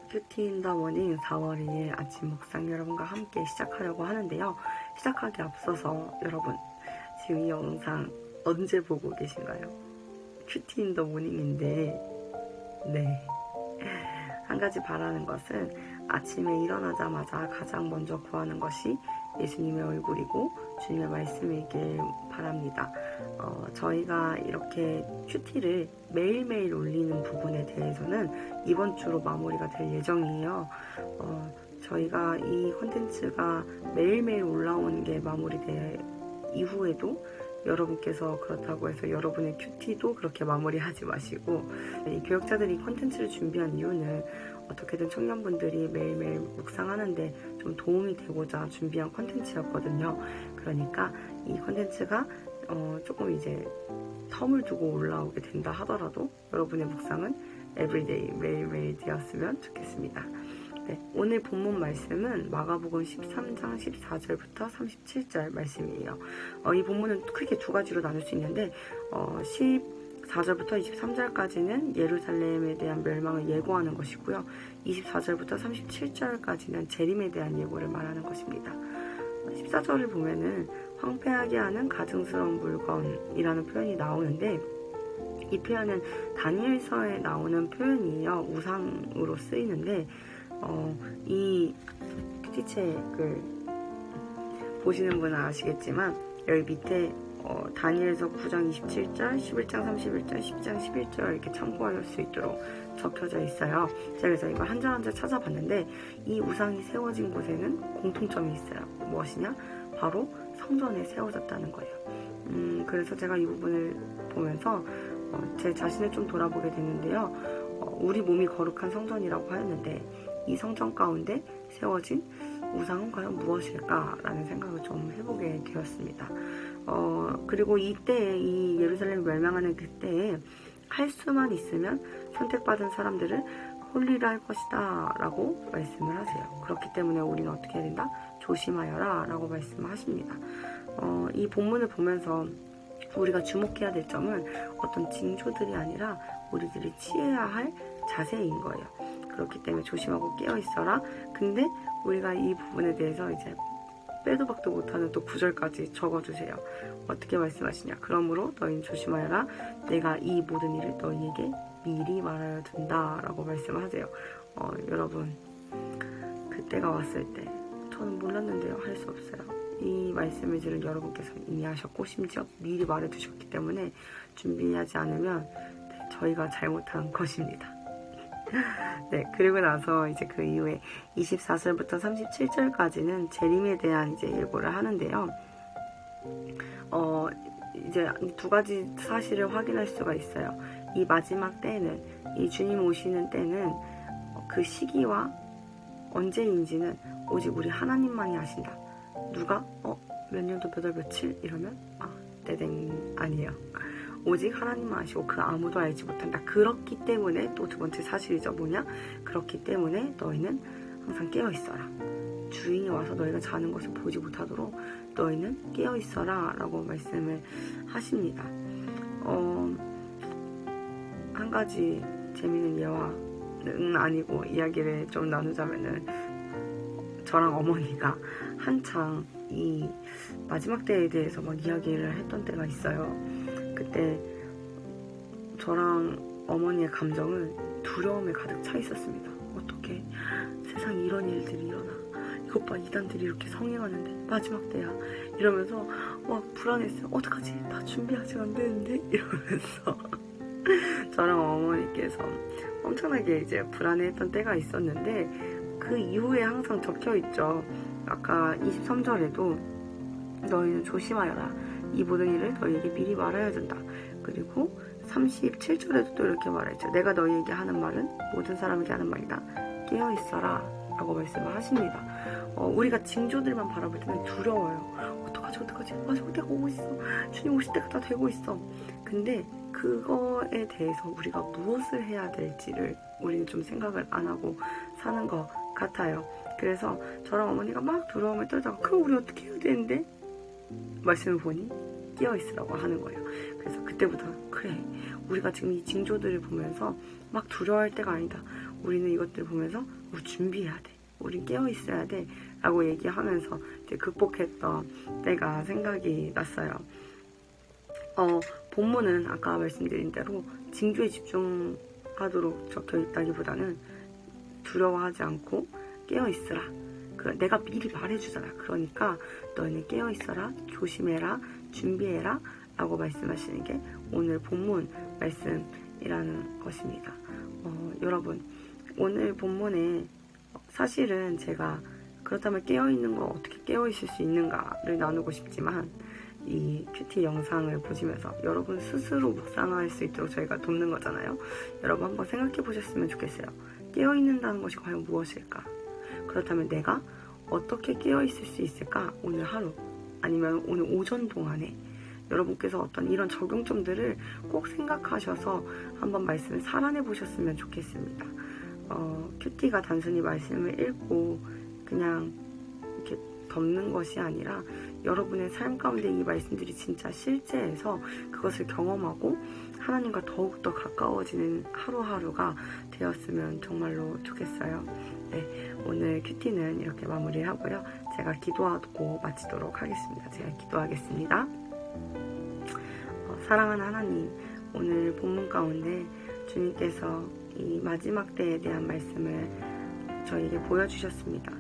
큐티 인 더 모닝 4월 2일 아침 묵상 여러분과 함께 시작하려고 하는데요. 시작하기 앞서서 여러분 지금 이 영상 언제 보고 계신가요? 큐티 인 더 모닝인데 네, 한 가지 바라는 것은 아침에 일어나자마자 가장 먼저 구하는 것이 예수님의 얼굴이고 주님의 말씀이길 바랍니다. 저희가 이렇게 큐티를 매일매일 올리는 부분에 대해서는 이번 주로 마무리가 될 예정이에요. 저희가 이 콘텐츠가 매일매일 올라오는 게 마무리될 이후에도 여러분께서 그렇다고 해서 여러분의 큐티도 그렇게 마무리하지 마시고, 이 교역자들이 콘텐츠를 준비한 이유는 어떻게든 청년분들이 매일매일 묵상하는데 좀 도움이 되고자 준비한 콘텐츠였거든요. 그러니까 이 콘텐츠가 조금 이제 텀을 두고 올라오게 된다 하더라도 여러분의 묵상은 에브리데이 매일매일 되었으면 좋겠습니다. 네, 오늘 본문 말씀은 마가복음 13장 14절부터 37절 말씀이에요. 이 본문은 크게 두 가지로 나눌 수 있는데 14절부터 23절까지는 예루살렘에 대한 멸망을 예고하는 것이고요. 24절부터 37절까지는 재림에 대한 예고를 말하는 것입니다. 14절을 보면은 황폐하게 하는 가증스러운 물건이라는 표현이 나오는데, 이 표현은 다니엘서에 나오는 표현이에요. 우상으로 쓰이는데 이 큐티책을 보시는 분은 아시겠지만 여기 밑에 다니엘서 9장 27절, 11장 31절, 10장 11절 이렇게 참고할 수 있도록 적혀져 있어요. 제가 그래서 이거 한 절 한 절 찾아봤는데 이 우상이 세워진 곳에는 공통점이 있어요. 무엇이냐? 바로 성전에 세워졌다는 거예요. 그래서 제가 이 부분을 보면서 제 자신을 좀 돌아보게 됐는데요. 우리 몸이 거룩한 성전이라고 하였는데 이 성전 가운데 세워진 우상은 과연 무엇일까라는 생각을 좀 해보게 되었습니다. 그리고 이때에 이 예루살렘이 멸망하는 그때에 할 수만 있으면 선택받은 사람들을 홀리라 할 것이다 라고 말씀을 하세요. 그렇기 때문에 우리는 어떻게 해야 된다? 조심하여라 라고 말씀을 하십니다. 이 본문을 보면서 우리가 주목해야 될 점은 어떤 징조들이 아니라 우리들이 취해야 할 자세인 거예요. 그렇기 때문에 조심하고 깨어있어라. 근데 우리가 이 부분에 대해서 이제 빼도 박도 못하는 또 9절까지 적어주세요. 어떻게 말씀하시냐? 그러므로 너희는 조심하여라. 내가 이 모든 일을 너희에게 미리 말하여 둔다 라고 말씀하세요. 여러분, 그때가 왔을 때 저는 몰랐는데요. 할 수 없어요. 이 말씀을 들은 여러분께서 이미 하셨고 심지어 미리 말해두셨기 때문에 준비하지 않으면 저희가 잘못한 것입니다. 네, 그리고 나서 이제 그 이후에 24절부터 37절까지는 재림에 대한 이제 예고를 하는데요. 이제 두 가지 사실을 확인할 수가 있어요. 이 마지막 때는, 이 주님 오시는 때는 그 시기와 언제인지는 오직 우리 하나님만이 아신다. 누가 몇 년도 몇 월 며칠 이러면 땡땡 아니에요. 오직 하나님만 아시고 그 아무도 알지 못한다. 그렇기 때문에 또 두 번째 사실이죠. 뭐냐? 그렇기 때문에 너희는 항상 깨어있어라. 주인이 와서 너희가 자는 것을 보지 못하도록 너희는 깨어있어라 라고 말씀을 하십니다. 한 가지 재미있는 예화는 아니고 이야기를 좀 나누자면은, 저랑 어머니가 한창 이 마지막 때에 대해서 막 이야기를 했던 때가 있어요. 그때 저랑 어머니의 감정은 두려움에 가득 차 있었습니다. 어떻게 세상에 이런 일들이 일어나, 이것 봐, 이단들이 이렇게 성행하는데 마지막 때야 이러면서 막 불안했어요. 어떡하지? 나 준비 아직 안 되는데 이러면서 저랑 어머니께서 엄청나게 이제 불안해했던 때가 있었는데, 그 이후에 항상 적혀있죠. 아까 23절에도 너희는 조심하여라. 이 모든 일을 너희에게 미리 말하여야 된다. 그리고 37절에도 또 이렇게 말했죠. 내가 너희에게 하는 말은 모든 사람에게 하는 말이다. 깨어있어라 라고 말씀을 하십니다. 우리가 징조들만 바라볼 때는 두려워요. 어떡하지? 마지막 때가 오고 있어. 주님 오실 때가 다 되고 있어. 근데 그거에 대해서 우리가 무엇을 해야 될지를 우리는 좀 생각을 안 하고 사는 것 같아요. 그래서 저랑 어머니가 막 두려움을 떨다가 그럼 우리 어떻게 해야 되는데? 말씀을 보니 깨어있으라고 하는 거예요. 그래서 그때부터 그래, 우리가 지금 이 징조들을 보면서 막 두려워할 때가 아니다. 우리는 이것들을 보면서 준비해야 돼. 우린 깨어있어야 돼. 라고 얘기하면서 이제 극복했던 때가 생각이 났어요. 본문은 아까 말씀드린 대로 징조에 집중하도록 적혀 있다기보다는 두려워하지 않고 깨어있으라. 내가 미리 말해주잖아. 그러니까 너희는 깨어있어라, 조심해라, 준비해라 라고 말씀하시는 게 오늘 본문 말씀이라는 것입니다. 여러분, 오늘 본문에 사실은 제가 그렇다면 깨어있는 거 어떻게 깨어있을 수 있는가를 나누고 싶지만 이 큐티 영상을 보시면서 여러분 스스로 묵상할 수 있도록 저희가 돕는 거잖아요. 여러분 한번 생각해 보셨으면 좋겠어요. 깨어있는다는 것이 과연 무엇일까? 그렇다면 내가 어떻게 깨어있을 수 있을까? 오늘 하루 아니면 오늘 오전 동안에 여러분께서 어떤 이런 적용점들을 꼭 생각하셔서 한번 말씀을 살아내 보셨으면 좋겠습니다. 큐티가 단순히 말씀을 읽고 그냥 이렇게 덮는 것이 아니라 여러분의 삶 가운데 이 말씀들이 진짜 실제에서 그것을 경험하고 하나님과 더욱더 가까워지는 하루하루가 되었으면 정말로 좋겠어요. 네, 오늘 큐티는 이렇게 마무리를 하고요. 제가 기도하고 마치도록 하겠습니다. 제가 기도하겠습니다. 사랑하는 하나님, 오늘 본문 가운데 주님께서 이 마지막 때에 대한 말씀을 저에게 보여주셨습니다.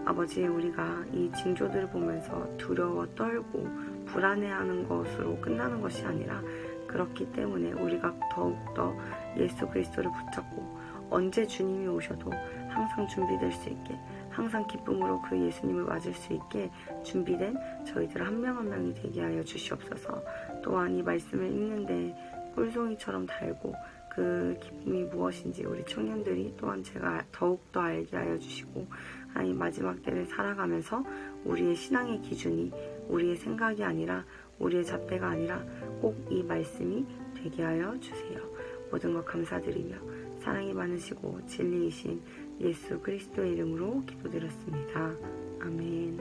아버지, 우리가 이 징조들을 보면서 두려워 떨고 불안해하는 것으로 끝나는 것이 아니라 그렇기 때문에 우리가 더욱더 예수 그리스도를 붙잡고 언제 주님이 오셔도 항상 준비될 수 있게, 항상 기쁨으로 그 예수님을 맞을 수 있게 준비된 저희들 한 명 한 명이 되게 하여 주시옵소서. 또한 이 말씀을 읽는데 꿀송이처럼 달고 그 기쁨이 무엇인지 우리 청년들이 또한 제가 더욱더 알게 하여 주시고, 하나님 마지막 때를 살아가면서 우리의 신앙의 기준이 우리의 생각이 아니라 우리의 잣대가 아니라 꼭 이 말씀이 되게 하여 주세요. 모든 것 감사드리며 사랑이 많으시고 진리이신 예수 그리스도의 이름으로 기도드렸습니다. 아멘.